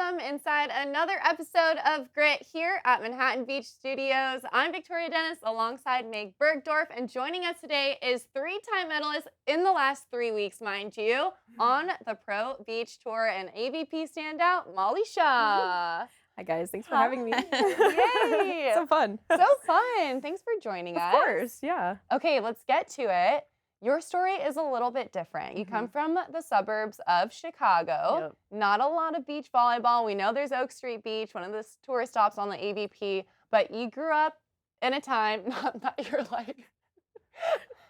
welcome inside another episode of Grit here at Manhattan Beach Studios. I'm Victoria Dennis alongside Meg Burgdorf, and joining us today is three-time medalist in the last 3 weeks, mind you, on the Pro Beach Tour and AVP standout, Molly Shaw. Hi guys, thanks for having me. Yay! So fun. So fun. Thanks for joining us. Of course, yeah. Okay, let's get to it. Your story is a little bit different. You come from the suburbs of Chicago. Yep. Not a lot of beach volleyball. We know there's Oak Street Beach, one of the tourist stops on the AVP, but you grew up in a time, not that you're like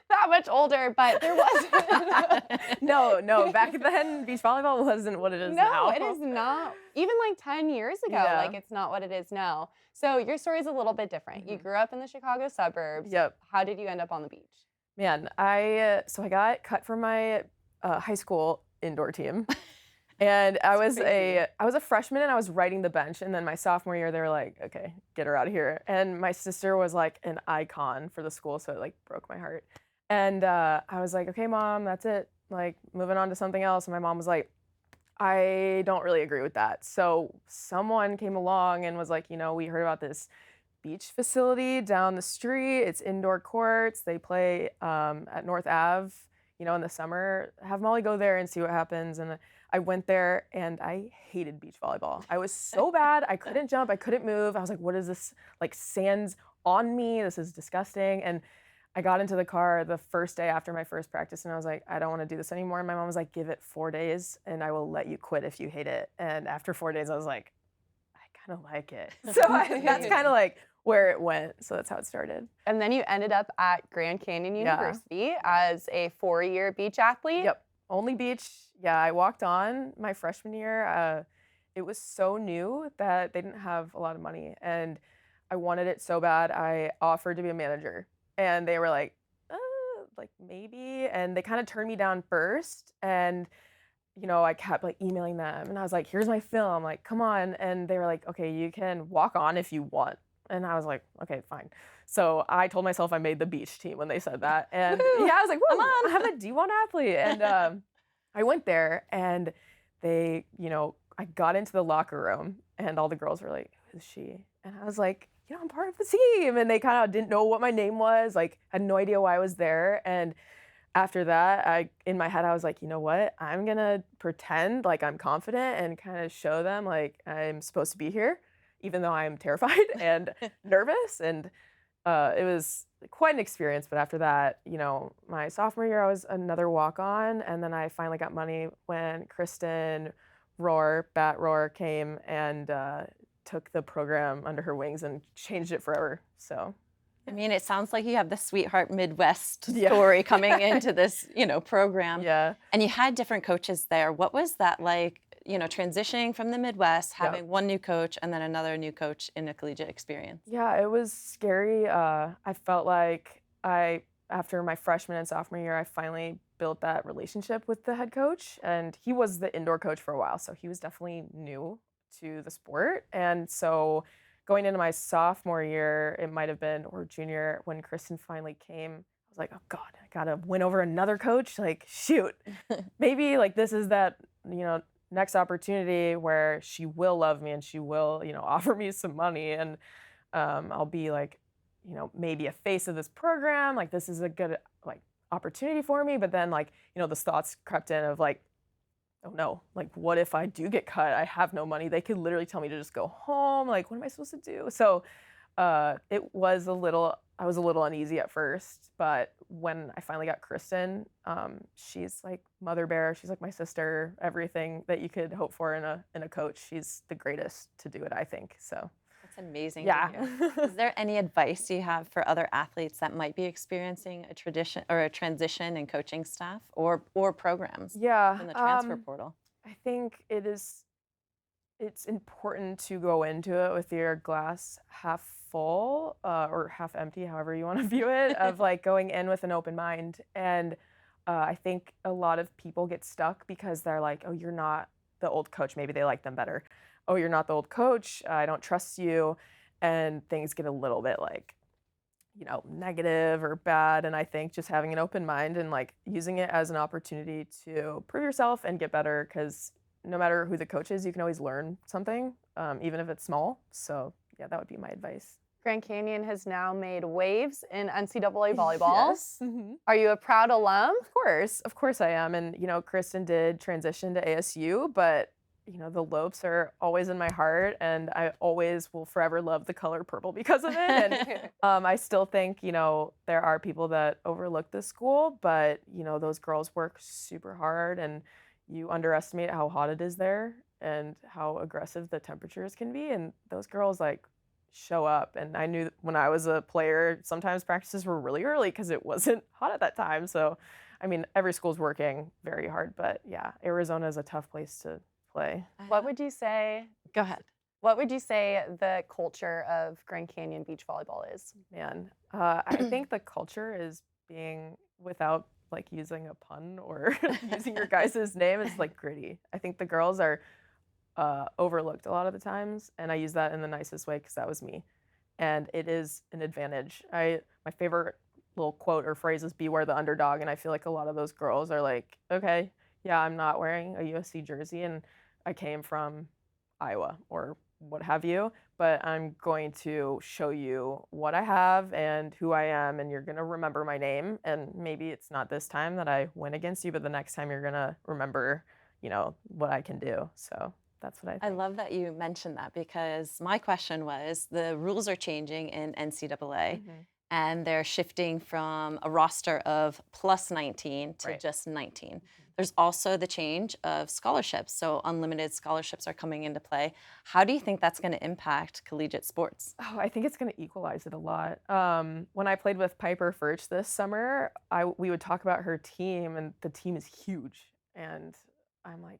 that much older, but there wasn't. No, back then beach volleyball wasn't what it is now. No, it is not. Even like 10 years ago, like it's not what it is now. So your story is a little bit different. You grew up in the Chicago suburbs. Yep. How did you end up on the beach? Man, I got cut from my high school indoor team. And I was a freshman and I was riding the bench, and then my sophomore year they were like, okay, get her out of here. And my sister was like an icon for the school, so it like broke my heart. And I was like, okay, Mom, that's it. Like moving on to something else. And my mom was like, I don't really agree with that. So someone came along and was like, we heard about this beach facility down the street. It's indoor courts. They play at North Ave, in the summer. Have Molly go there and see what happens. And I went there and I hated beach volleyball. I was so bad. I couldn't jump. I couldn't move. I was like, what is this? Like sand's on me. This is disgusting. And I got into the car the first day after my first practice and I was like, I don't want to do this anymore. And my mom was like, give it 4 days and I will let you quit if you hate it. And after 4 days, I was like, I kind of like it. So that's kind of like where it went. So that's how it started. And then you ended up at Grand Canyon University as a 4-year beach athlete. Yep. Only beach. Yeah, I walked on my freshman year. It was so new that they didn't have a lot of money. And I wanted it so bad. I offered to be a manager. And they were like maybe. And they kind of turned me down first. And I kept like emailing them. And I was like, here's my film. Like, come on. And they were like, okay, you can walk on if you want. And I was like, okay, fine. So I told myself I made the beach team when they said that. And yeah, I was like, come on, I'm a D1 athlete. And I went there and they, I got into the locker room and all the girls were like, who's she? And I was like, I'm part of the team. And they kind of didn't know what my name was, like had no idea why I was there. And after that, in my head, I was like, you know what? I'm going to pretend like I'm confident and kind of show them like I'm supposed to be here, even though I'm terrified and nervous. And it was quite an experience. But after that, my sophomore year, I was another walk-on. And then I finally got money when Kristen Bat Rohr came and took the program under her wings and changed it forever. So, I mean, it sounds like you have the sweetheart Midwest story coming into this, program. Yeah. And you had different coaches there. What was that like, transitioning from the Midwest, having one new coach and then another new coach in a collegiate experience? Yeah, it was scary. I felt like after my freshman and sophomore year, I finally built that relationship with the head coach. And he was the indoor coach for a while, so he was definitely new to the sport. And so going into my sophomore year, it might have been, or junior, when Kristen finally came, I was like, oh God, I gotta win over another coach. Like, shoot, maybe like this is that, next opportunity where she will love me and she will, offer me some money and I'll be like, maybe a face of this program. Like this is a good like opportunity for me. But then like, the thoughts crept in of like, oh no, like what if I do get cut? I have no money. They could literally tell me to just go home. Like, what am I supposed to do? So I was a little uneasy at first, but when I finally got Kristen, she's like mother bear. She's like my sister, everything that you could hope for in a coach. She's the greatest to do it, I think. So that's amazing. Yeah. To hear. Is there any advice you have for other athletes that might be experiencing a transition in coaching staff or programs? In the transfer portal. I think it's important to go into it with your glass half full or half empty, however you want to view it, of like going in with an open mind. And I think a lot of people get stuck because they're like, oh, you're not the old coach. Maybe they like them better. Oh, you're not the old coach. I don't trust you. And things get a little bit like, negative or bad. And I think just having an open mind and like using it as an opportunity to prove yourself and get better, because no matter who the coach is, you can always learn something, even if it's small. So yeah, that would be my advice. Grand Canyon has now made waves in NCAA volleyball. Yes. Mm-hmm. Are you a proud alum? Of course I am. And, Kristen did transition to ASU, but, the Lopes are always in my heart, and I always will forever love the color purple because of it. And I still think, there are people that overlook this school, but, those girls work super hard, and you underestimate how hot it is there and how aggressive the temperatures can be. And those girls, show up. And I knew when I was a player, sometimes practices were really early because it wasn't hot at that time. So, every school's working very hard, but yeah, Arizona is a tough place to play. What would you say? Go ahead. What would you say the culture of Grand Canyon beach volleyball is? Man, I think the culture is being, without using a pun or using your guys' name, is gritty. I think the girls are overlooked a lot of the times, and I use that in the nicest way because that was me, and it is an advantage. My favorite little quote or phrase is "beware the underdog," and I feel like a lot of those girls are like, okay, yeah, I'm not wearing a USC jersey, and I came from Iowa or what have you, but I'm going to show you what I have and who I am, and you're going to remember my name. And maybe it's not this time that I win against you, but the next time you're going to remember, what I can do. So that's what I think. I love that you mentioned that, because my question was, the rules are changing in NCAA, and they're shifting from a roster of plus 19 to just 19. There's also the change of scholarships. So unlimited scholarships are coming into play. How do you think that's going to impact collegiate sports? Oh, I think it's going to equalize it a lot. When I played with Piper Furch this summer, we would talk about her team, and the team is huge. And I'm like,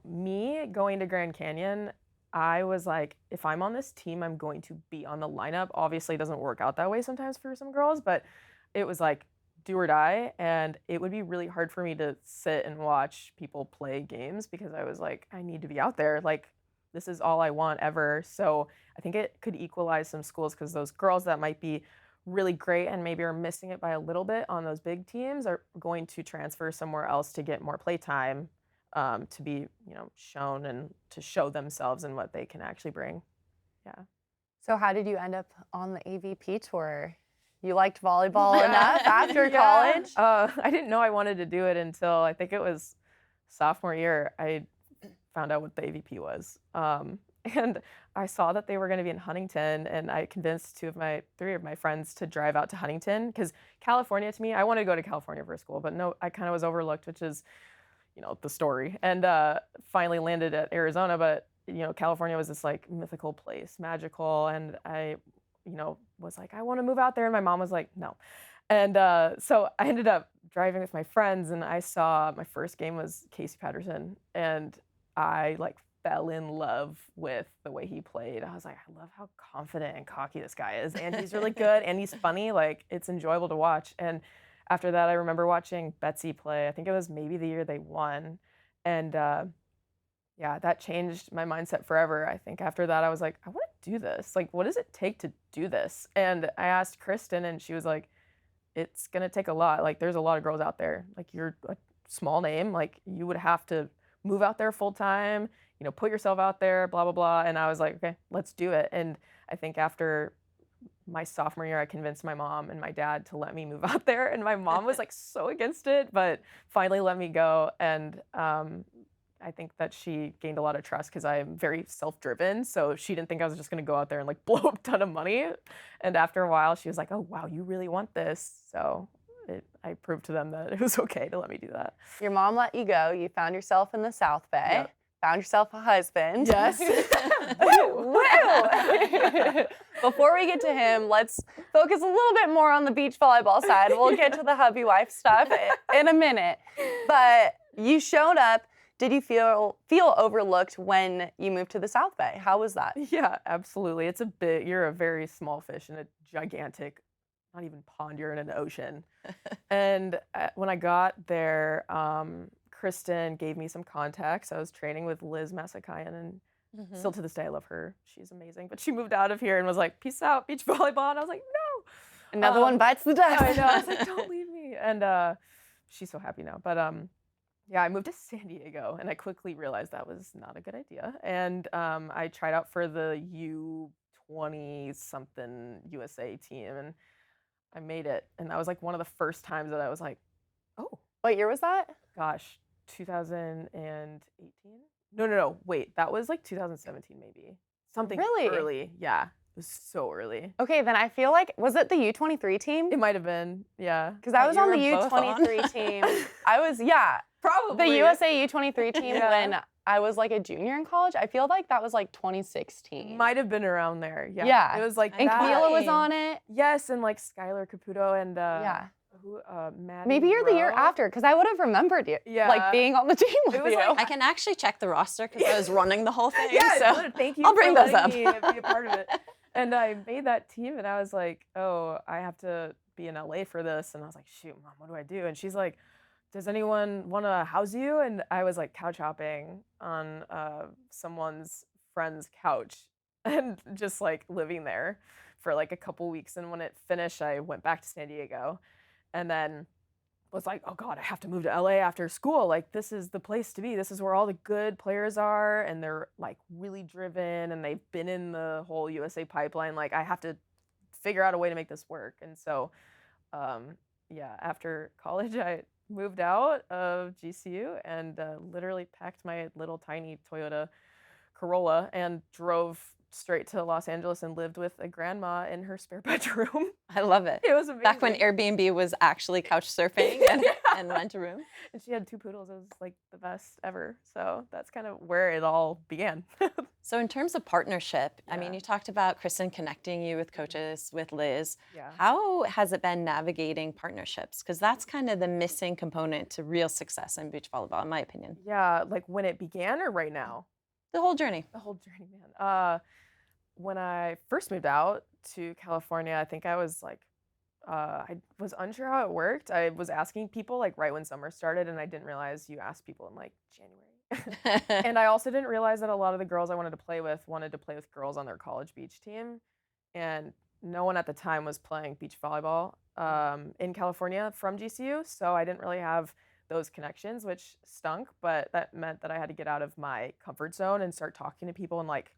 me going to Grand Canyon, I was like, if I'm on this team, I'm going to be on the lineup. Obviously, it doesn't work out that way sometimes for some girls, but it was like do or die. And it would be really hard for me to sit and watch people play games because I was like, I need to be out there. This is all I want ever. So I think it could equalize some schools, because those girls that might be really great and maybe are missing it by a little bit on those big teams are going to transfer somewhere else to get more play time. To be, shown and to show themselves and what they can actually bring. Yeah. So how did you end up on the AVP tour? You liked volleyball enough after college? I didn't know I wanted to do it until I think it was sophomore year. I found out what the AVP was. And I saw that they were going to be in Huntington, and I convinced three of my friends to drive out to Huntington, because California, to me, I wanted to go to California for school, but no, I kind of was overlooked, which is the story, and finally landed at Arizona. But California was this mythical place, magical, and I was like, I want to move out there, and my mom was like, no. And so I ended up driving with my friends, and I saw my first game was Casey Patterson, and I fell in love with the way he played. I was like, I love how confident and cocky this guy is, and he's really good, and he's funny. It's enjoyable to watch. And after that, I remember watching Betsy play. I think it was maybe the year they won. And yeah, that changed my mindset forever. I think after that, I was like, I want to do this. What does it take to do this? And I asked Kristen, and she was like, it's going to take a lot. There's a lot of girls out there. You're a small name. You would have to move out there full time, put yourself out there, blah, blah, blah. And I was like, okay, let's do it. And I think after my sophomore year, I convinced my mom and my dad to let me move out there, and my mom was so against it, but finally let me go. And I think that she gained a lot of trust because I am very self-driven, so she didn't think I was just going to go out there and blow up a ton of money. And after a while, she was like, oh wow, you really want this. So I proved to them that it was okay to let me do that. Your mom let you go. You found yourself in the South Bay. Yep. Found yourself a husband. Yes. Woo! Before we get to him, let's focus a little bit more on the beach volleyball side. We'll get to the hubby wife stuff in a minute. But you showed up. Did you feel overlooked when you moved to the South Bay? How was that? Yeah, absolutely. You're a very small fish in a gigantic, not even pond, you're in an ocean. And when I got there, Kristen gave me some contacts. I was training with Liz Masakayan, and still to this day, I love her. She's amazing. But she moved out of here and was like, peace out, beach volleyball. And I was like, no. Another one bites the dust. I know. I was like, don't leave me. And she's so happy now. But Yeah, I moved to San Diego, and I quickly realized that was not a good idea. And I tried out for the U20 something USA team, and I made it. And that was like one of the first times that I was like, oh What year was that? gosh, 2018? No, no, no. Wait, that was like 2017 maybe. Something Really? early. Yeah, it was so early. Okay, then I feel like, was it the U23 team? It might have been. Yeah. Because I That was you on the were both on? U23 team. I was, yeah, Probably. the USA U23 team Yeah. when I was like a junior in college. I feel like that was like 2016. Might have been around there. Yeah. Yeah. It was like And that. Camila was Right. on it. Yes, and like Skylar Caputo and Yeah. who Maddie Maybe you're the year Rowe. after, because I would have remembered you, Yeah. like being on the team with was you. like- I can actually check the roster because I was running the whole thing. Yeah, so good. Thank you. I'll bring for those letting up. me be a part of it. And I made that team, and I was like, oh, I have to be in LA for this. And I was like, shoot, Mom, what do I do? And she's like, does anyone want to house you? And I was like couch hopping on someone's friend's couch and just like living there for like a couple weeks. And when it finished, I went back to San Diego, and then was like, oh God, I have to move to LA after school. Like, this is the place to be. This is where all the good players are, and they're like really driven, and they've been in the whole USA pipeline. Like, I have to figure out a way to make this work. And so, yeah, after college, I moved out of GCU and literally packed my little tiny Toyota Corolla and drove straight to Los Angeles and lived with a grandma in her spare bedroom. I love it. It was amazing. Back when Airbnb was actually couch surfing and, Yeah. and rent a room. And she had 2 poodles. It was like the best ever. So that's kind of where it all began. So in terms of partnership, I mean, Yeah. you talked about Kristen connecting you with coaches, with Liz. Yeah. How has it been navigating partnerships? Because that's kind of the missing component to real success in beach volleyball, in my opinion. Yeah, like when it began or right now? The whole journey. The whole journey, man. When I first moved out to California, I think I was like, I was unsure how it worked. I was asking people like right when summer started, and I didn't realize you asked people in like January. And I also didn't realize that a lot of the girls I wanted to play with girls on their college beach team, and no one at the time was playing beach volleyball in California from GCU, so I didn't really have those connections, which stunk, but that meant that I had to get out of my comfort zone and start talking to people and like,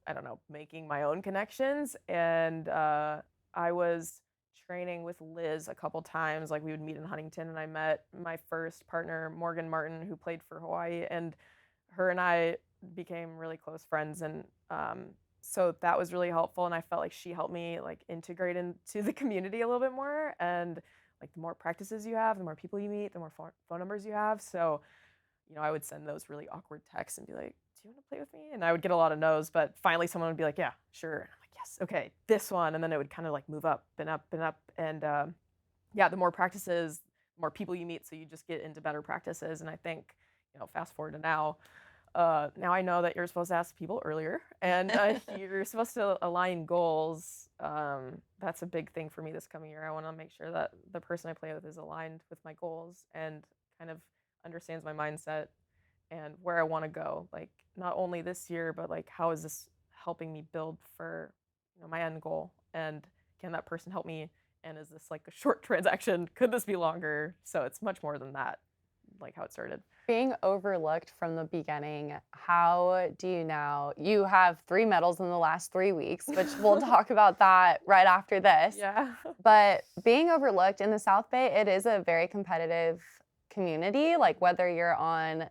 I don't know, making my own connections. And I was training with Liz a couple times. Like we would meet in Huntington, and I met my first partner, Morgan Martin, who played for Hawaii, and her and I became really close friends. And so that was really helpful. And I felt like she helped me like integrate into the community a little bit more. And like the more practices you have, the more people you meet, the more phone numbers you have. So, you know, I would send those really awkward texts and be like, do you want to play with me? And I would get a lot of no's, but finally someone would be like, yeah, sure. And I'm like, yes, okay, this one. And then it would kind of like move up and up and up. And yeah, the more practices, the more people you meet. So you just get into better practices. And I think, you know, fast forward to now, now I know that you're supposed to ask people earlier, and you're supposed to align goals. That's a big thing for me this coming year. I want to make sure that the person I play with is aligned with my goals and kind of understands my mindset and where I want to go. Like not only this year, but like how is this helping me build for, you know, my end goal? And can that person help me? And is this like a short transaction? Could this be longer? So it's much more than that, like how it started. Being overlooked from the beginning, how do you now? You have 3 medals in the last 3 weeks, which we'll talk about that right after this. Yeah. But being overlooked in the South Bay, it is a very competitive community. Like whether you're on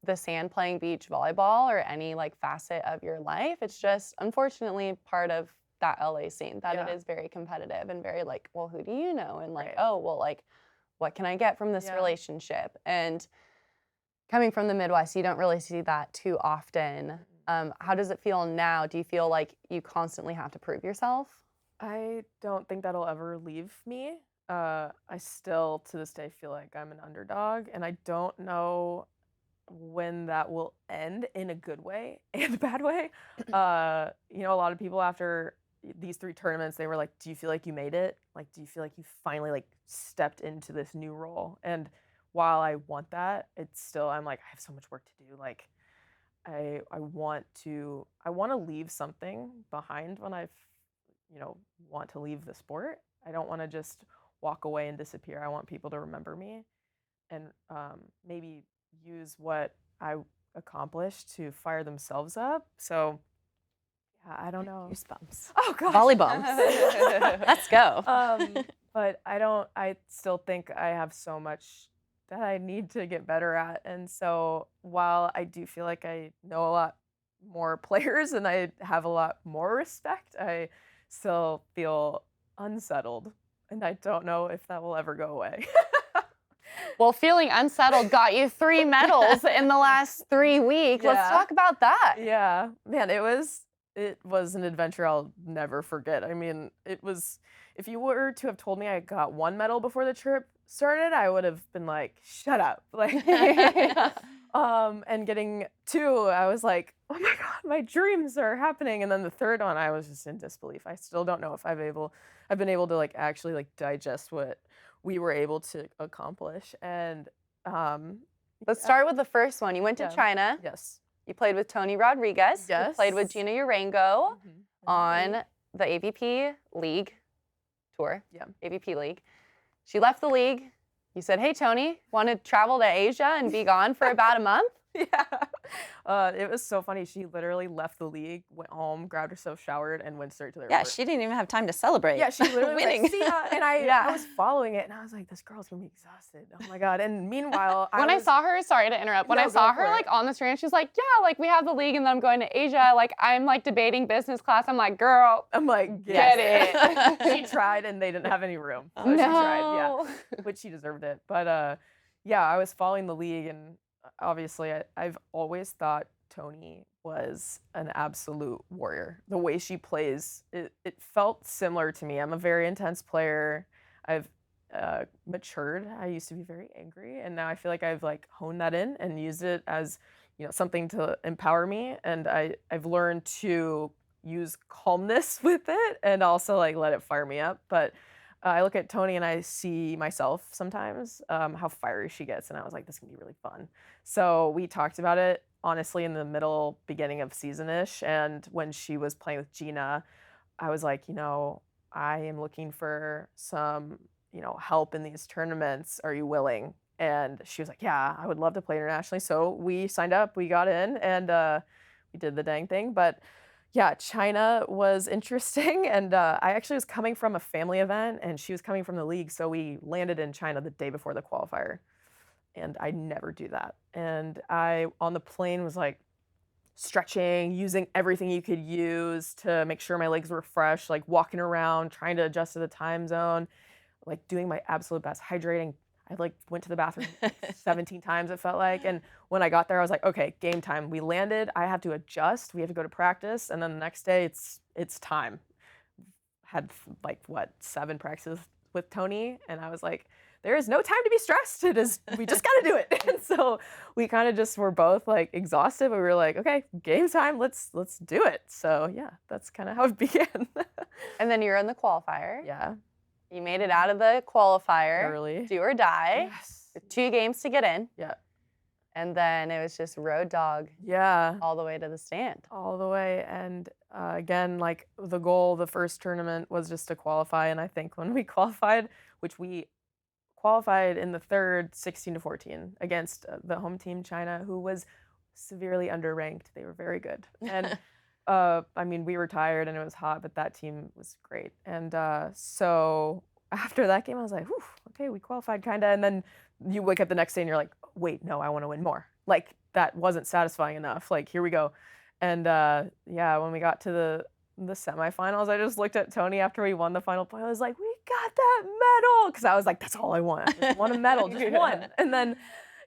the sand playing beach volleyball or any like facet of your life, it's just unfortunately part of that LA scene that it Yeah. is very competitive and very like, well, who do you know? And like, Right. oh, well, like, what can I get from this Yeah. relationship? And coming from the Midwest, you don't really see that too often. How does it feel now? Do you feel like you constantly have to prove yourself? I don't think that'll ever leave me. I still, to this day, feel like I'm an underdog, and I don't know when that will end in a good way and a bad way. You know, a lot of people after these 3 tournaments, they were like, do you feel like you made it? Like, do you feel like you finally like stepped into this new role? And while I want that, it's still, I'm like, I have so much work to do. Like, I want to leave something behind when you know, want to leave the sport. I don't want to just walk away and disappear. I want people to remember me, and maybe use what I accomplished to fire themselves up. So yeah, I don't know. Goosebumps. Oh gosh. Volley bumps. Let's go. But I still think I have so much that I need to get better at. And so while I do feel like I know a lot more players and I have a lot more respect, I still feel unsettled. And I don't know if that will ever go away. Well, feeling unsettled got you 3 medals in the last 3 weeks. Let's Yeah. talk about that. Yeah, man, it was an adventure I'll never forget. I mean, it was, if you were to have told me I got 1 medal before the trip started, I would have been like, shut up. Like, and getting 2, I was like, oh my God, my dreams are happening. And then the 3rd one, I was just in disbelief. I still don't know if I've been able to like actually like digest what we were able to accomplish. And Let's start with the first one. You went to Yeah. China. yes. You played with Tony Rodriguez. You played with Yes. Gina Urango Mhm. on the AVP League tour. Yeah. AVP League. She left the league. You said, hey, Tony, want to travel to Asia and be gone for about a month? Yeah. It was so funny. She literally left the league, went home, grabbed herself, showered, and went straight to the Yeah, airport. she didn't even have time to celebrate. Yeah, she literally was winning. like, see ya. And I Yeah. was following it, and I was like, this girl's gonna be exhausted. Oh my God. And meanwhile, When I saw her, sorry to interrupt, when No, I go saw for her it. like on the stream, she's like, yeah, like we have the league and then I'm going to Asia. Like I'm like debating business class. I'm like, girl, I'm like, Get yes. it. She tried, and they didn't have any room. So no. she tried, yeah, which she deserved it. But yeah, I was following the league, and obviously, I've always thought Tony was an absolute warrior. The way she plays, it felt similar to me. I'm a very intense player. I've matured. I used to be very angry, and now I feel like I've like honed that in and used it as, you know, something to empower me. And I've learned to use calmness with it and also like let it fire me up. But I look at Tony and I see myself sometimes, how fiery she gets, and I was like, this can be really fun. So we talked about it honestly in the beginning of season-ish, and when she was playing with Gina, I was like, you know, I am looking for some, you know, help in these tournaments. Are you willing? And she was like, yeah, I would love to play internationally. So we signed up, we got in, and we did the dang thing. But yeah, China was interesting, and I actually was coming from a family event, and she was coming from the league, so we landed in China the day before the qualifier, and I never do that. And I, on the plane, was like stretching, using everything you could use to make sure my legs were fresh, like walking around, trying to adjust to the time zone, like doing my absolute best, hydrating. I like went to the bathroom 17 times, it felt like. And when I got there, I was like, okay, game time. We landed, I have to adjust, we have to go to practice, and then the next day it's time. Had like what, 7 practices with Tony, and I was like, there is no time to be stressed. It is, we just gotta do it. And so we kind of just were both like exhausted, but we were like, okay, game time, let's do it. So yeah, that's kind of how it began. And then you're in the qualifier. Yeah, You made it out of the qualifier. early. Do or die. Yes. 2 games to get in. Yeah. And then it was just road dog Yeah. all the way to the stand. All the way. And again, like the goal, the first tournament was just to qualify. And I think when we qualified, which we qualified in the third 16-14 against the home team, China, who was severely underranked. They were very good. And I mean, we were tired and it was hot, but that team was great. And so after that game, I was like, whew, okay, we qualified kind of. And then you wake up the next day and you're like, wait, no, I want to win more. Like that wasn't satisfying enough. Like, here we go. And yeah, when we got to the semifinals, I just looked at Tony after we won the final point. I was like, we got that medal. Because I was like, that's all I want. I just want a medal, just one. And then,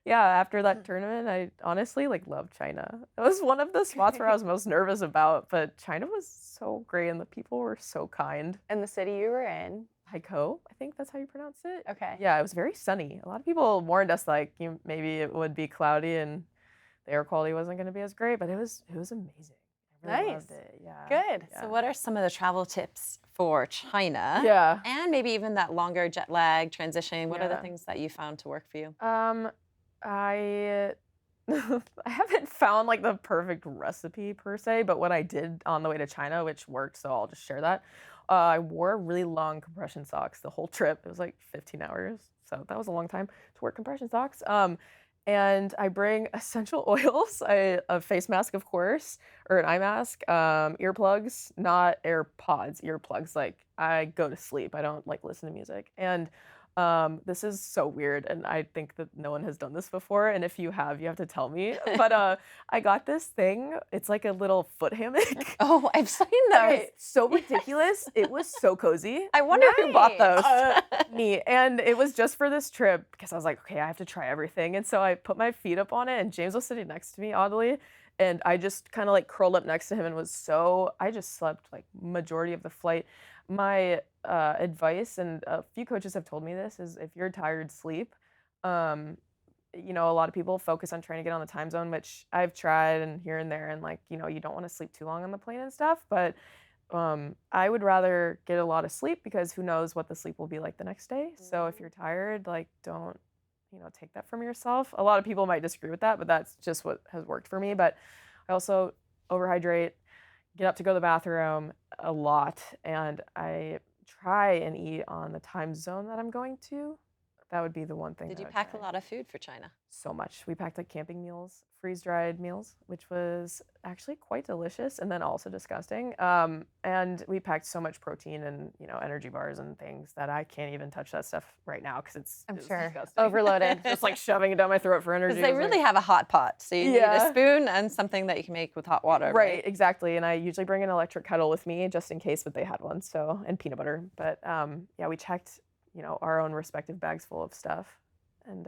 yeah, after that tournament, I honestly like loved China. It was one of the spots where I was most nervous about, but China was so great and the people were so kind. And the city you were in. Haikou, I think that's how you pronounce it. Okay. Yeah, it was very sunny. A lot of people warned us like maybe it would be cloudy and the air quality wasn't going to be as great, but it was amazing. I really loved Nice. it. Yeah. Good. Yeah. So what are some of the travel tips for China? Yeah. And maybe even that longer jet lag transition. What are the Yeah. things that you found to work for you? I I haven't found like the perfect recipe per se, but what I did on the way to China, which worked, so I'll just share that. I wore really long compression socks the whole trip. It was like 15 hours, so that was a long time to wear compression socks. and I bring essential oils, a face mask, of course, or an eye mask, earplugs, not AirPods, earplugs. Like I go to sleep. I don't like listen to music. And this is so weird, and I think that no one has done this before. And if you have to tell me. But I got this thing. It's like a little foot hammock. Oh, I've seen those. Okay, so ridiculous. It was so cozy. I wonder who bought those. Me. And it was just for this trip because I was like, okay, I have to try everything. And so I put my feet up on it, and James was sitting next to me, oddly. And I just kind of like curled up next to him and I just slept like majority of the flight. My advice, and a few coaches have told me this, is if you're tired, sleep. A lot of people focus on trying to get on the time zone, which I've tried and here and there, and like, you don't want to sleep too long on the plane and stuff, but I would rather get a lot of sleep because who knows what the sleep will be like the next day. So if you're tired, like don't, take that from yourself. A lot of people might disagree with that, but that's just what has worked for me. But I also overhydrate, get up to go to the bathroom a lot, and I try and eat on the time zone that I'm going to. That would be the one thing. Did that you I would pack a try. lot of food for China? So much. We packed like camping meals, freeze-dried meals, which was actually quite delicious and then also disgusting. And we packed so much protein and, energy bars and things that I can't even touch that stuff right now because it's sure. disgusting. Overloaded. Just like shoving it down my throat for energy. Because they really have a hot pot, so you need Yeah. a spoon and something that you can make with hot water. Right, exactly. And I usually bring an electric kettle with me just in case that they had one. So, and peanut butter. But yeah, we checked, our own respective bags full of stuff. And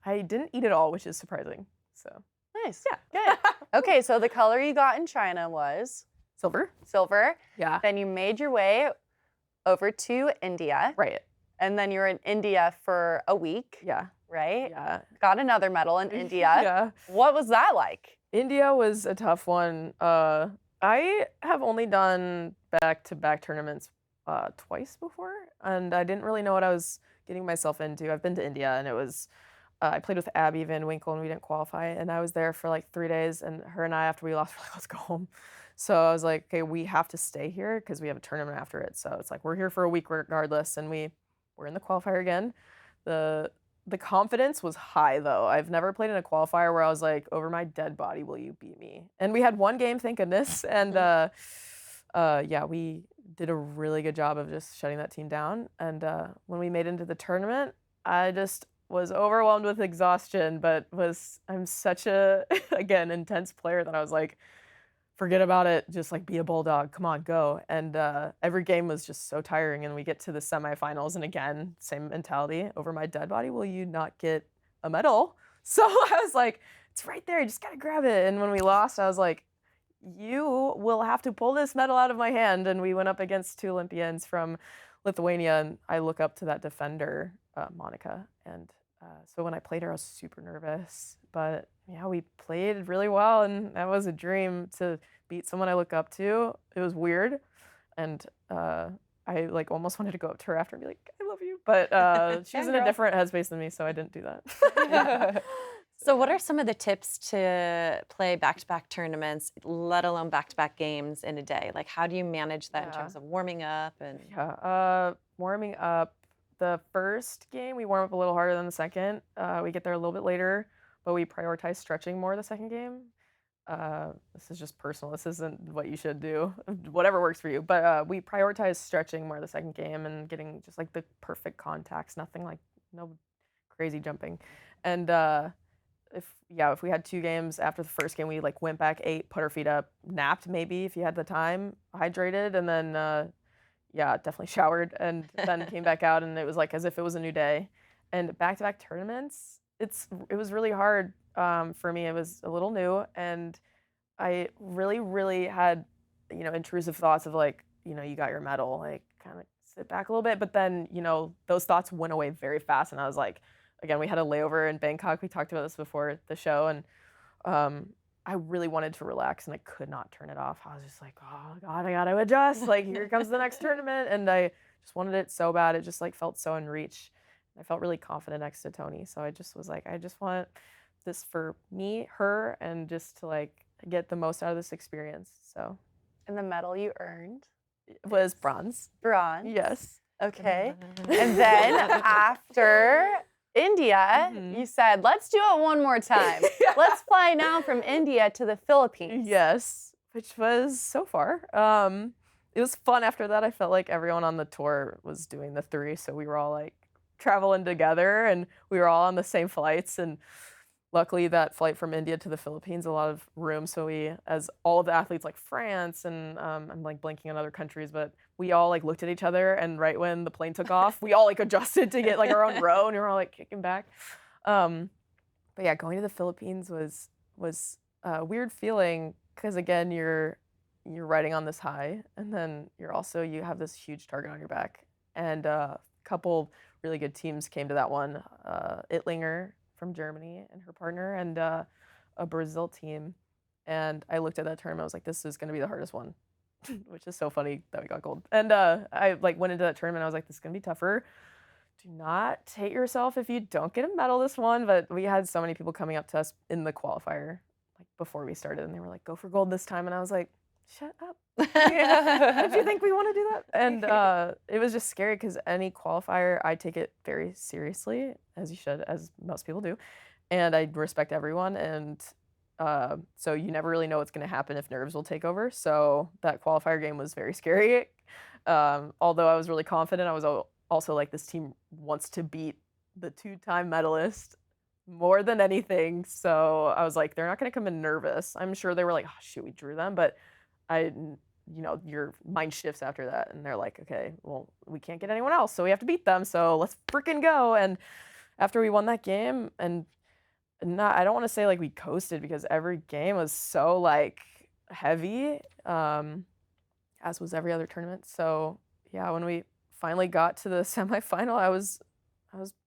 I didn't eat it all, which is surprising. So Nice. yeah. Good. Okay, so the color you got in China was Silver. silver. Yeah. Then you made your way over to India. Right. And then you were in India for a week, Yeah. right? Yeah. Got another medal in India. Yeah. What was that like? India was a tough one. I have only done back-to-back tournaments twice before, and I didn't really know what I was getting myself into. I've been to India, and it was I played with Abby Van Winkle, and we didn't qualify, and I was there for like 3 days, and her and I, after we lost, were like, let's go home. So I was like, okay, we have to stay here because we have a tournament after it. So it's like we're here for a week regardless, and we were in the qualifier again. The confidence was high though. I've never played in a qualifier where I was like, over my dead body, will you beat me? And we had one game, thank goodness, and yeah, we did a really good job of just shutting that team down. And when we made it into the tournament, I just was overwhelmed with exhaustion, but I'm such a, again, intense player that I was like, forget about it, just like be a bulldog, come on, go. And every game was just so tiring, and we get to the semifinals, and again, same mentality, over my dead body, will you not get a medal? So I was like, it's right there, you just gotta grab it. And when we lost, I was like, you will have to pull this medal out of my hand. And we went up against 2 Olympians from Lithuania, and I look up to that defender, Monica. And so when I played her, I was super nervous. But yeah, we played really well, and that was a dream to beat someone I look up to. It was weird, and I like almost wanted to go up to her after and be like, I love you. But she was in a different headspace than me, so I didn't do that. So what are some of the tips to play back-to-back tournaments, let alone back-to-back games in a day? Like, how do you manage that in terms of warming up? And Yeah, warming up. The first game, we warm up a little harder than the second. We get there a little bit later, but we prioritize stretching more the second game. This is just personal. This isn't what you should do. Whatever works for you. But we prioritize stretching more the second game and getting just like the perfect contacts. Nothing like no crazy jumping. And if we had 2 games after the first game, we like went back, ate, put our feet up, napped maybe if you had the time, hydrated, and then yeah, definitely showered, and then came back out, and it was like as if it was a new day. And back-to-back tournaments, it was really hard for me. It was a little new, and I really had intrusive thoughts of like, you got your medal, like kind of sit back a little bit. But then those thoughts went away very fast, and I was like, again, we had a layover in Bangkok. We talked about this before the show, and I really wanted to relax, and I could not turn it off. I was just like, oh God, I gotta adjust. Like, here comes the next tournament. And I just wanted it so bad. It just like felt so in reach. I felt really confident next to Tony. So I just was like, I just want this for me, her, and just to like get the most out of this experience. So. And the medal you earned? It was bronze. Bronze. Yes. Okay. And then after India, you said, let's do it one more time. Yeah. Let's fly now from India to the Philippines. Yes, which was so far. It was fun after that. I felt like everyone on the tour was doing the 3, so we were all like traveling together and we were all on the same flights. And luckily, that flight from India to the Philippines, a lot of room. So we, as all of the athletes, like France and I'm like blanking on other countries, but we all like looked at each other, and right when the plane took off, we all like adjusted to get like our own row, and we were all like kicking back. But yeah, going to the Philippines was a weird feeling because again, you're riding on this high, and then you have this huge target on your back, and a couple really good teams came to that one. Ittlinger from Germany and her partner, and a Brazil team. And I looked at that tournament, I was like, this is gonna be the hardest one, which is so funny that we got gold. And I like went into that tournament, I was like, this is gonna be tougher. Do not hate yourself if you don't get a medal this one. But we had so many people coming up to us in the qualifier, like before we started, and they were like, go for gold this time. And I was like, shut up. Don't you think we want to do that? And it was just scary because any qualifier, I take it very seriously, as you should, as most people do. And I respect everyone. And so you never really know what's going to happen if nerves will take over. So that qualifier game was very scary. Although I was really confident, I was also like, this team wants to beat the 2-time medalist more than anything. So I was like, they're not going to come in nervous. I'm sure they were like, oh, shoot, we drew them. But your mind shifts after that, and they're like, okay, well, we can't get anyone else, so we have to beat them, so let's freaking go. And after we won that game, and I don't want to say like we coasted because every game was so like heavy, as was every other tournament. So yeah, when we finally got to the semifinal, I was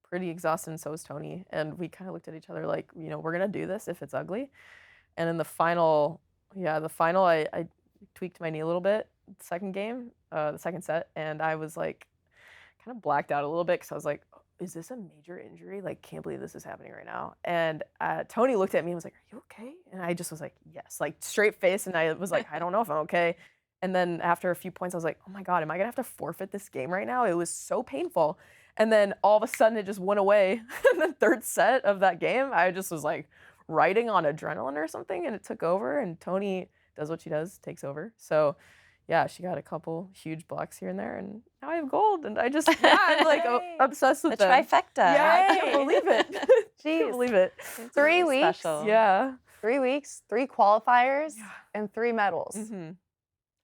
pretty exhausted, and so was Tony, and we kind of looked at each other like, we're gonna do this if it's ugly. And in the final, I tweaked my knee a little bit the second game, the second set, and I was like kind of blacked out a little bit because I was like, is this a major injury? Like, can't believe this is happening right now. And Tony looked at me and was like, are you okay? And I just was like, yes, like straight face. And I was like, I don't know if I'm okay. And then after a few points, I was like, oh my God, am I gonna have to forfeit this game right now? It was so painful. And then all of a sudden it just went away. In the third set of that game, I just was like riding on adrenaline or something, and it took over, and Tony does what she does, takes over. So yeah, she got a couple huge blocks here and there, and now I have gold, and I'm like obsessed with the them. trifecta. Yeah, I can't believe it. Jeez. Can't believe it. 3 weeks. Special. Yeah. 3 weeks, 3 qualifiers, and 3 medals. Mm-hmm.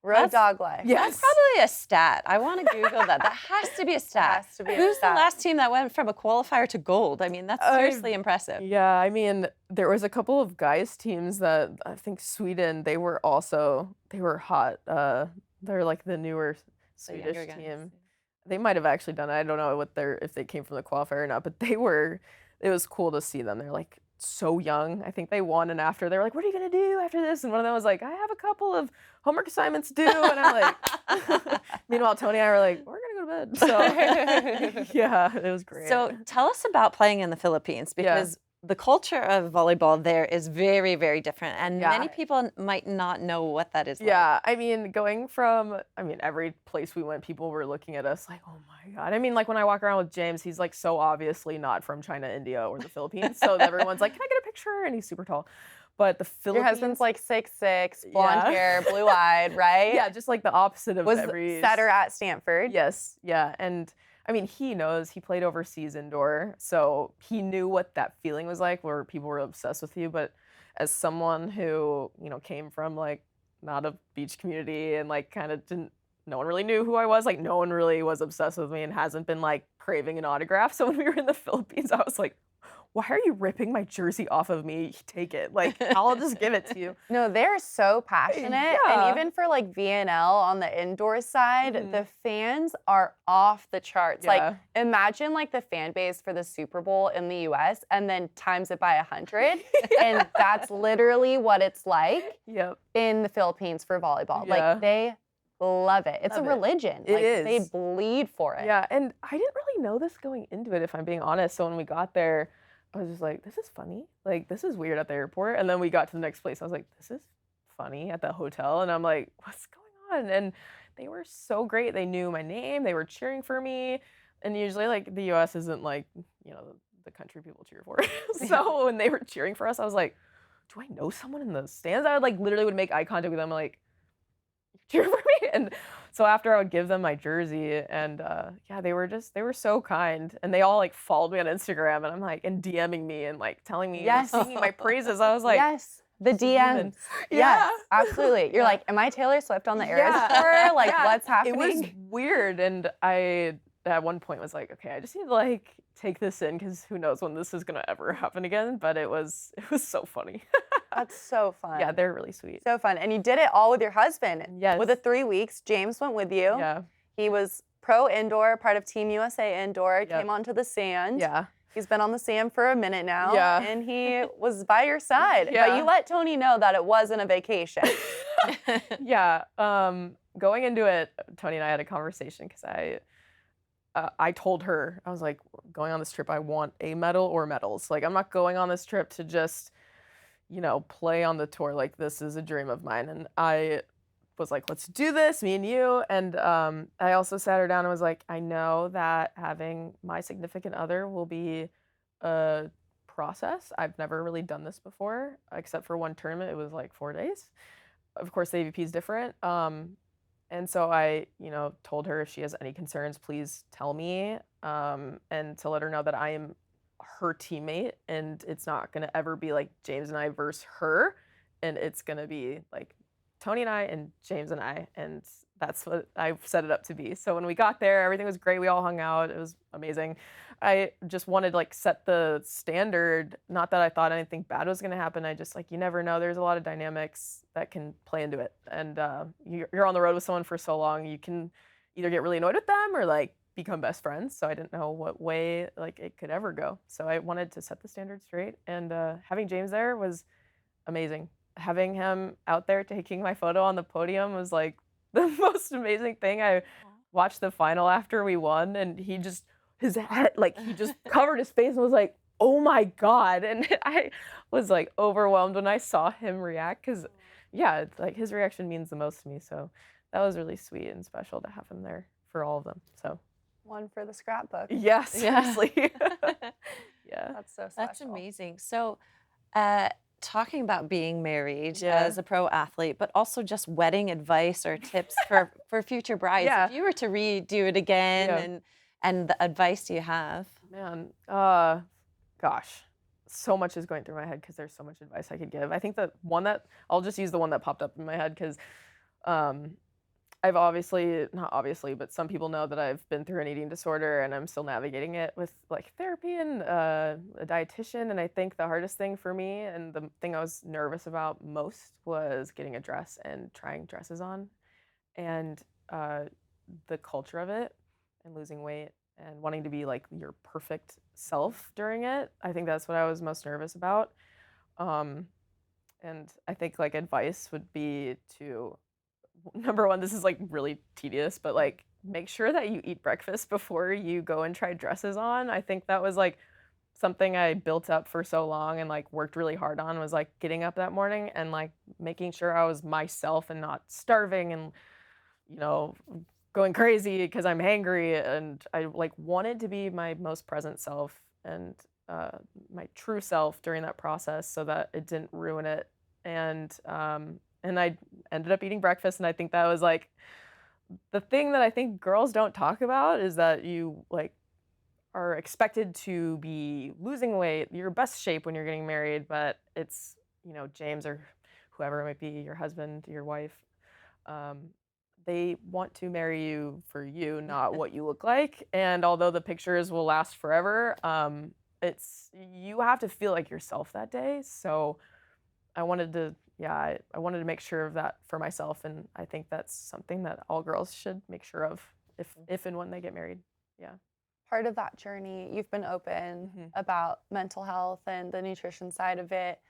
Road dog life. Yes. That's probably a stat. I want to Google that. That has to be a stat. Has to be a Who's stat. the last team that went from a qualifier to gold? I mean, that's seriously impressive. Yeah, I mean, there was a couple of guys teams that I think Sweden, they were hot. They're like the newer Swedish team. They might have actually done it. I don't know if they came from the qualifier or not, but it was cool to see them. They're like so young. I think they won, and after they were like, what are you gonna do after this? And one of them was like, I have a couple of homework assignments due. And I'm like, meanwhile, Tony and I were like, we're gonna go to bed. So yeah, it was great. So tell us about playing in the Philippines, because the culture of volleyball there is very, very different, and many people might not know what that is like. Yeah, I mean, every place we went, people were looking at us like, oh my God. I mean, like when I walk around with James, he's like so obviously not from China, India, or the Philippines. So everyone's like, can I get a picture? And he's super tall. But the Philippines. Your husband's like 6'6", blonde hair, blue-eyed, right? Yeah, just like the opposite of every. Setter at Stanford. Yes, yeah. And I mean, he knows, he played overseas indoor, so he knew what that feeling was like where people were obsessed with you. But as someone who, came from like not a beach community and like kind of no one really knew who I was, like no one really was obsessed with me and hasn't been like craving an autograph. So when we were in the Philippines, I was like, why are you ripping my jersey off of me? Take it. Like, I'll just give it to you. No, they're so passionate. Yeah. And even for like VNL on the indoor side, the fans are off the charts. Yeah. Like, imagine like the fan base for the Super Bowl in the US and then times it by 100. And that's literally what it's like in the Philippines for volleyball. Yeah. Like, they love it. It's a religion. It is. They bleed for it. Yeah, and I didn't really know this going into it, if I'm being honest. So when we got there, I was just like, this is funny. Like, this is weird at the airport. And then we got to the next place. I was like, this is funny at the hotel. And I'm like, what's going on? And they were so great. They knew my name. They were cheering for me. And usually, like, the U.S. isn't like, the country people cheer for. So when they were cheering for us, I was like, do I know someone in the stands? I would like literally would make eye contact with them, like, cheer for me. And so after I would give them my jersey, and yeah, they were so kind, and they all like followed me on Instagram, and I'm like, and DMing me and like telling me, Yes. singing my praises. I was like, yes, the "This is human." DMs. Yeah. Yes, absolutely. You're Yeah. like, am I Taylor Swift on the Eras Yeah. tour? Like, Yeah. what's happening? It was weird, and I at one point was like, okay, I just need to like take this in because who knows when this is gonna ever happen again. But it was so funny. That's so fun. Yeah, they're really sweet. So fun. And you did it all with your husband. Yes. With the 3 weeks, James went with you. Yeah. He was pro indoor, part of Team USA indoor, Yep. came onto the sand. Yeah. He's been on the sand for a minute now. Yeah. And he was by your side. But Yeah. you let Tony know that it wasn't a vacation. Yeah. Going into it, Tony and I had a conversation because I told her, I was like, going on this trip, I want a medal or medals. Like, I'm not going on this trip to just, play on the tour. Like, this is a dream of mine. And I was like, let's do this, me and you. And I also sat her down and was like, I know that having my significant other will be a process. I've never really done this before, except for one tournament. It was like 4 days. Of course, the AVP is different. And so I, told her if she has any concerns, please tell me, and to let her know that I am her teammate, and it's not going to ever be like James and I versus her, and it's going to be like Tony and I and James and I, and that's what I've set it up to be. So when we got there, everything was great. We all hung out. It was amazing. I just wanted to like set the standard, not that I thought anything bad was going to happen. I just like, you never know. There's a lot of dynamics that can play into it. And you're on the road with someone for so long, you can either get really annoyed with them or like become best friends. So I didn't know what way like it could ever go. So I wanted to set the standard straight. And having James there was amazing. Having him out there taking my photo on the podium was like the most amazing thing. I watched the final after we won, and his head, like he just covered his face and was like, oh my God. And I was like overwhelmed when I saw him react because, yeah, it's like his reaction means the most to me. So that was really sweet and special to have him there for all of them. So One for the scrapbook. yeah, seriously. Yeah. That's so special. That's amazing. So, talking about being married Yeah. as a pro athlete, but also just wedding advice or tips for future brides. Yeah. If you were to redo it again, Yeah. and the advice you have. Man, gosh, so much is going through my head because there's so much advice I could give. I think the one that I'll just use the one that popped up in my head because I've not obviously, but some people know that I've been through an eating disorder and I'm still navigating it with like therapy and a dietitian. And I think the hardest thing for me and the thing I was nervous about most was getting a dress and trying dresses on, and the culture of it, and losing weight and wanting to be like your perfect self during it. I think that's what I was most nervous about. And I think like advice would be to, number one, this is like really tedious, but like make sure that you eat breakfast before you go and try dresses on. I think that was like something I built up for so long and like worked really hard on, was like getting up that morning and like making sure I was myself and not starving and, going crazy because I'm hangry. And I like wanted to be my most present self and my true self during that process so that it didn't ruin it. And I ended up eating breakfast, and I think that was like the thing that I think girls don't talk about, is that you like are expected to be losing weight, your best shape when you're getting married, but it's, James or whoever it might be, your husband, your wife, they want to marry you for you, not what you look like. And although the pictures will last forever, you have to feel like yourself that day. So I wanted to make sure of that for myself, and I think that's something that all girls should make sure of if and when they get married. Yeah. Part of that journey, you've been open about mental health and the nutrition side of it.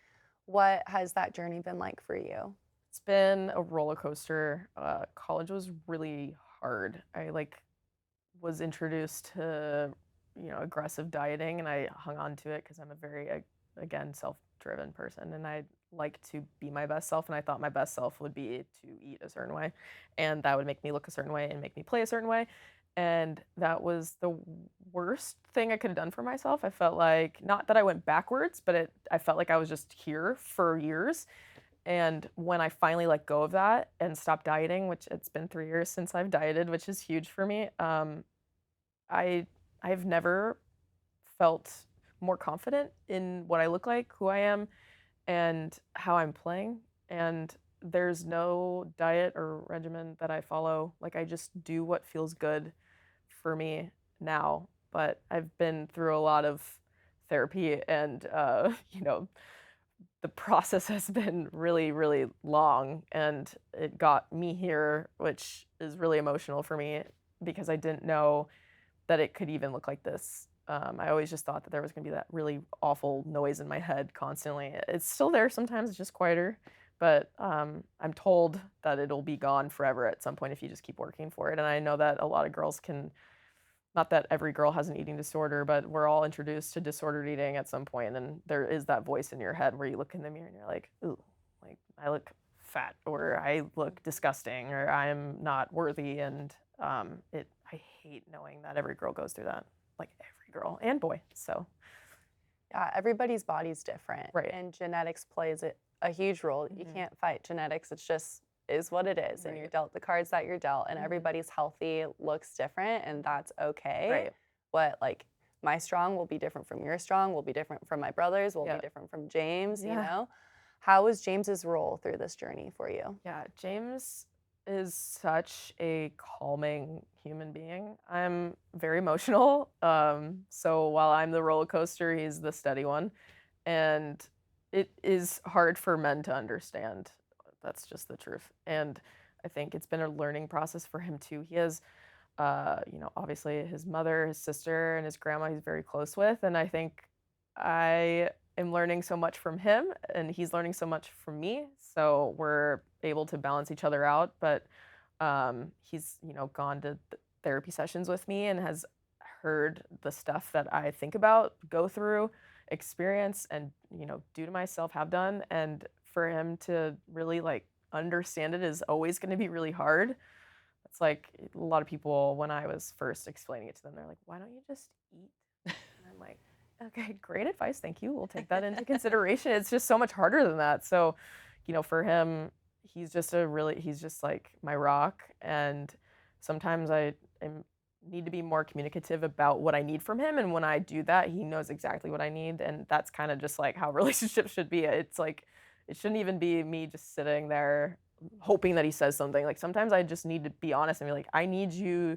What has that journey been like for you? It's been a roller coaster. College was really hard. I was introduced to aggressive dieting, and I hung on to it because I'm a very again self-driven person, and I like to be my best self, and I thought my best self would be to eat a certain way, and that would make me look a certain way and make me play a certain way. And that was the worst thing I could have done for myself. I felt like, not that I went backwards, but I felt like I was just here for years. And when I finally let go of that and stopped dieting, which it's been 3 years since I've dieted, which is huge for me, I I've never felt more confident in what I look like, who I am, and how I'm playing. And there's no diet or regimen that I follow. Like, I just do what feels good for me now. But I've been through a lot of therapy, and the process has been really, really long, and it got me here, which is really emotional for me because I didn't know that it could even look like this. I always just thought that there was going to be that really awful noise in my head constantly. It's still there sometimes, it's just quieter, but I'm told that it'll be gone forever at some point if you just keep working for it. And I know that a lot of girls can, not that every girl has an eating disorder, but we're all introduced to disordered eating at some point, and there is that voice in your head where you look in the mirror and you're like, ooh, like I look fat, or I look disgusting, or I'm not worthy. And I hate knowing that every girl goes through that, like every girl and boy. So Yeah, everybody's body's different. Right. And genetics plays a huge role. You can't fight genetics. It's just is what it is. And you're dealt the cards that you're dealt, and everybody's healthy looks different, and that's okay. Right. What, like, my strong will be different from your strong, will be different from my brother's, will Yeah. be different from James, you Yeah. know? How was James's role through this journey for you? Yeah, James is such a calming human being. I'm very emotional. So while I'm the roller coaster, he's the steady one. And it is hard for men to understand. That's just the truth. And I think it's been a learning process for him too. He has, obviously his mother, his sister, and his grandma he's very close with. And I think I am learning so much from him, and he's learning so much from me. So we're able to balance each other out. But he's, gone to therapy sessions with me and has heard the stuff that I think about, go through, experience, and do to myself, have done. And for him to really like understand it is always going to be really hard. It's like a lot of people, when I was first explaining it to them, they're like, why don't you just eat? And I'm like, okay, great advice, thank you, we'll take that into consideration. It's just so much harder than that. So for him, he's just like my rock. And sometimes I need to be more communicative about what I need from him, and when I do that, he knows exactly what I need. And that's kind of just like how relationships should be. It's like, it shouldn't even be me just sitting there hoping that he says something. Like, sometimes I just need to be honest and be like, I need you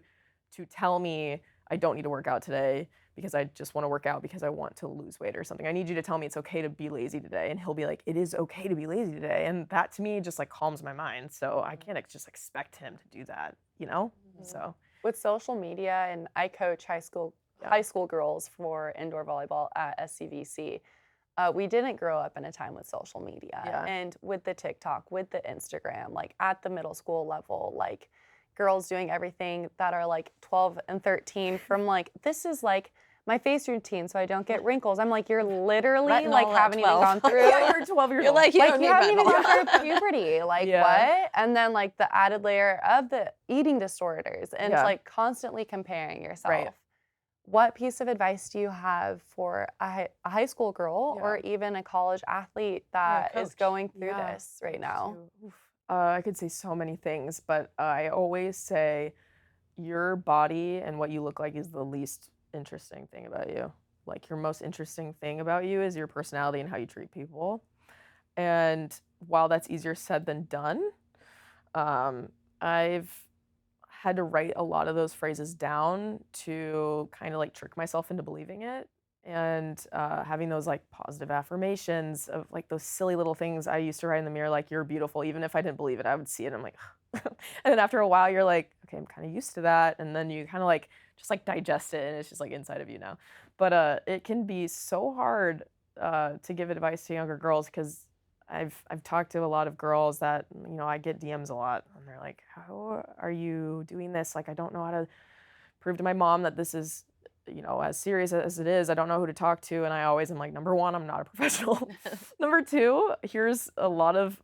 to tell me I don't need to work out today because I just want to work out because I want to lose weight or something. I need you to tell me it's okay to be lazy today. And he'll be like, it is okay to be lazy today. And that to me just like calms my mind. So I can't just expect him to do that, So With social media, and I coach high school girls for indoor volleyball at SCVC. We didn't grow up in a time with social media. Yeah. And with the TikTok, with the Instagram, like at the middle school level, like girls doing everything that are like 12 and 13 from like, this is like my face routine so I don't get wrinkles. I'm like, you're literally Retinol like at haven't even 12. gone through. Yeah, you're 12 years You're old. like, you Like don't you need haven't even retinol. gone through puberty. Like Yeah. what? And then like the added layer of the eating disorders and Yeah. like constantly comparing yourself. Right. What piece of advice do you have for a high school girl Yeah. or even a college athlete that is coach. going through Yeah. this right now? Oof. I could say so many things, but I always say your body and what you look like is the least interesting thing about you. Like, your most interesting thing about you is your personality and how you treat people. And while that's easier said than done, I've had to write a lot of those phrases down to kind of like trick myself into believing it. And having those like positive affirmations of like those silly little things I used to write in the mirror, like, you're beautiful. Even if I didn't believe it, I would see it. And I'm like, and then after a while, you're like, okay, I'm kind of used to that. And then you kind of like just like digest it, and it's just like inside of you now. But it can be so hard to give advice to younger girls, because I've talked to a lot of girls that, I get DMs a lot, and they're like, how are you doing this? Like, I don't know how to prove to my mom that this is, as serious as it is. I don't know who to talk to. And I always am like, number one, I'm not a professional. Number two, here's a lot of,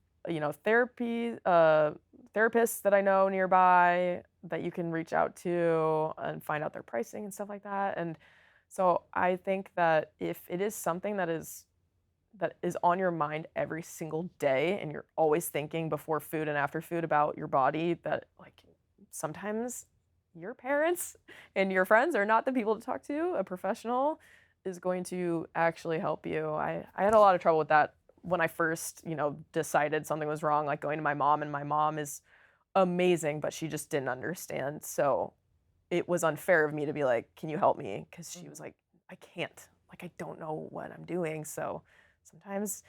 therapists that I know nearby. that you can reach out to and find out their pricing and stuff like that. And so I think that if it is something that is on your mind every single day and you're always thinking before food and after food about your body, that like sometimes your parents and your friends are not the people to talk to. A professional is going to actually help you. I had a lot of trouble with that when I first, decided something was wrong, like going to my mom, and my mom is amazing, but she just didn't understand. So it was unfair of me to be like, "Can you help me?" Because she was like, "I can't. Like, I don't know what I'm doing." So sometimes,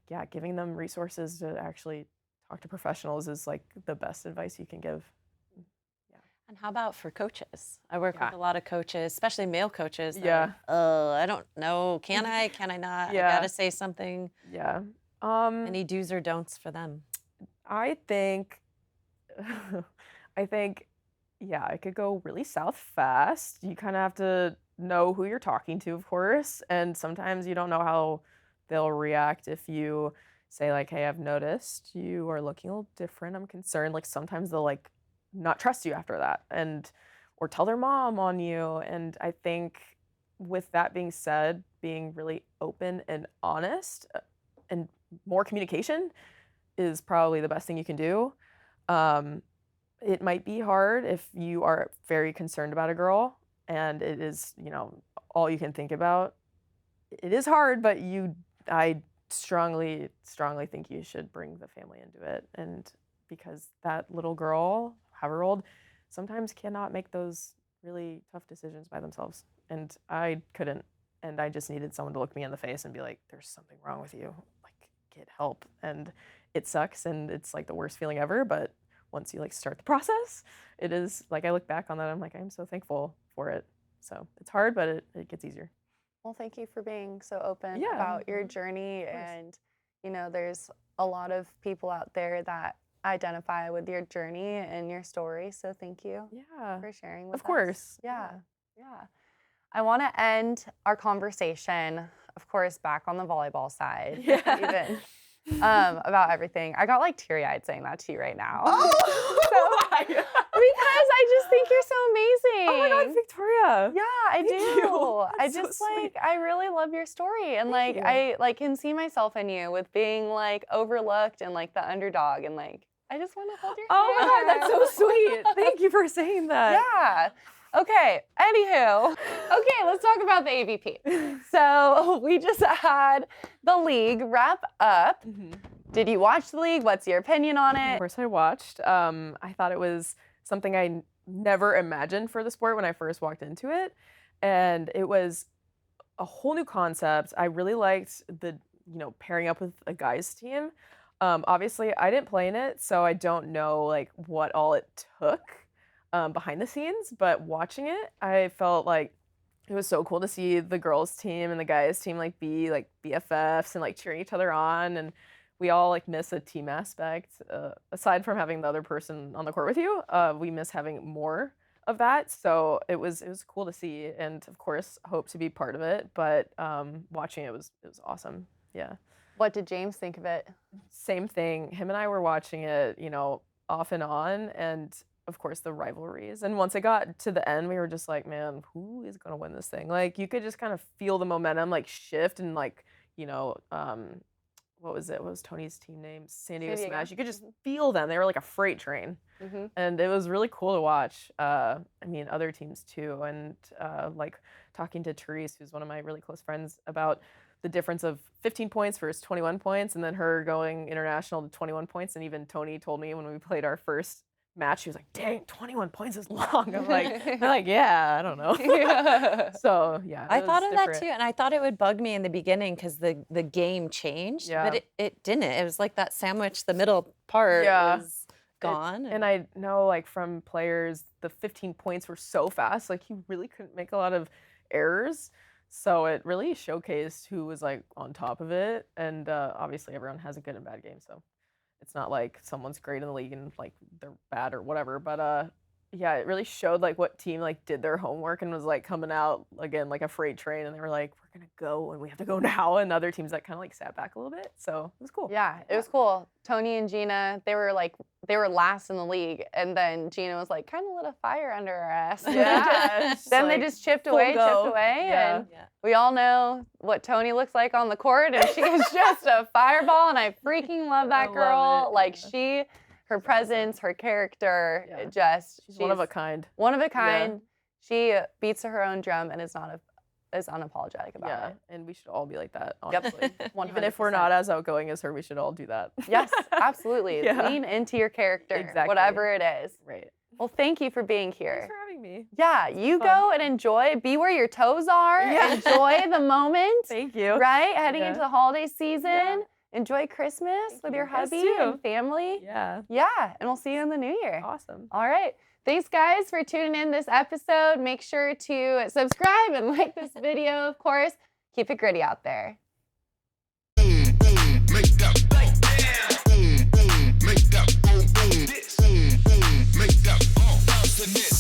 yeah, giving them resources to actually talk to professionals is like the best advice you can give. Yeah. And how about for coaches? I work Yeah. with a lot of coaches, especially male coaches. That Yeah. are, I don't know. Can I? Can I not? I Yeah. gotta say something. Yeah. Any do's or don'ts for them? I think, I think, yeah, it could go really south fast. You kind of have to know who you're talking to, of course, and sometimes you don't know how they'll react if you say like, "Hey, I've noticed you are looking a little different. I'm concerned." Like sometimes they'll like not trust you after that, and or tell their mom on you. And I think with that being said, being really open and honest and more communication is probably the best thing you can do. Um, it might be hard if you are very concerned about a girl and it is, all you can think about. It is hard, but I strongly, strongly think you should bring the family into it. And because that little girl, however old, sometimes cannot make those really tough decisions by themselves. And I couldn't. And I just needed someone to look me in the face and be like, "There's something wrong with you. Like, get help." And it sucks and it's like the worst feeling ever. But once you like start the process, it is like I look back on that, I'm like, I'm so thankful for it. So it's hard, but it gets easier. Well, thank you for being so open Yeah. about your journey. course. And, there's a lot of people out there that identify with your journey and your story. So thank you Yeah. for sharing with us. Of course. Yeah. Yeah. I want to end our conversation, of course, back on the volleyball side. Yeah. Even about everything. I got like teary-eyed saying that to you right now. Oh, why? Because I just think you're so amazing. Oh my God, Victoria. Yeah, I Thank do. you. I That's so just sweet. I really love your story, and Thank you. I can see myself in you with being like overlooked and like the underdog, and like I just want to hold your Oh my God, that's so hand. sweet. Thank you for saying that. Yeah. Okay. Anywho, okay, let's talk about the AVP. So we just had the league wrap up. Mhm. Did you watch the league? What's your opinion on Of it? course, I watched. I thought it was something I never imagined for the sport when I first walked into it, and it was a whole new concept. I really liked the pairing up with a guys team. Obviously, I didn't play in it, so I don't know like what all it took behind the scenes. But watching it, I felt like it was so cool to see the girls team and the guys team like be like BFFs and like cheering each other on. And we all like miss a team aspect. Aside from having the other person on the court with you, we miss having more of that. So it was cool to see, and of course hope to be part of it. But watching it was awesome. Yeah. What did James think of it? Same thing. Him and I were watching it, off and on, and of course the rivalries. And once it got to the end, we were just like, man, who is gonna win this thing? Like you could just kind of feel the momentum like shift and like, what was it? What was Tony's team name? San Diego San Diego. Smash. You could just feel them. They were like a freight train. Mm-hmm. And it was really cool to watch. Other teams too. And like talking to Therese, who's one of my really close friends, about the difference of 15 points versus 21 points, and then her going international to 21 points. And even Tony told me when we played our first match, she was like, "Dang, 21 points is long." I'm like, yeah, I don't know. Yeah. So yeah, I it thought was of that different. too, and I thought it would bug me in the beginning because the game changed, Yeah. but it didn't. It was like that sandwich, the middle part Yeah. was gone. And I know like from players, the 15 points were so fast, like he really couldn't make a lot of errors. So it really showcased who was like on top of it. And obviously everyone has a good and bad game. So it's not like someone's great in the league and like they're bad or whatever. But yeah, it really showed like what team like did their homework and was like coming out again like a freight train, and they were like, we're gonna go and we have to go now, and other teams that kind of like sat back a little bit. So it was cool. Yeah, it was cool. Tony and Gina, they were last in the league, and then Gina was like kind of lit a fire under her ass. Yeah. Then they just chipped away, Yeah. and we all know what Tony looks like on the court, and she is just a fireball, and I freaking love that I girl. love it. Like her presence, her character, She's one of a kind. One of a kind. She beats her own drum and is unapologetic about it. And we should all be like that, honestly. Even if we're 100%. not as outgoing as her, we should all do that. Yes, absolutely. Yeah. Lean into your character, Exactly. whatever it is. Right. Well, thank you for being here. Thanks for having me. Yeah, you fun. go and enjoy. Be where your toes are. Yeah. Enjoy the moment. Thank you. Right? Heading Yeah. into the holiday season. Yeah. Enjoy Christmas Thank with you. your Yes, hubby too. and family. Yeah. Yeah, and we'll see you in the new year. Awesome. All right. Thanks, guys, for tuning in this episode. Make sure to subscribe and like this video, of course. Keep it gritty out there. Make that boom, boom, make that boom, boom, this, make that bounce and this.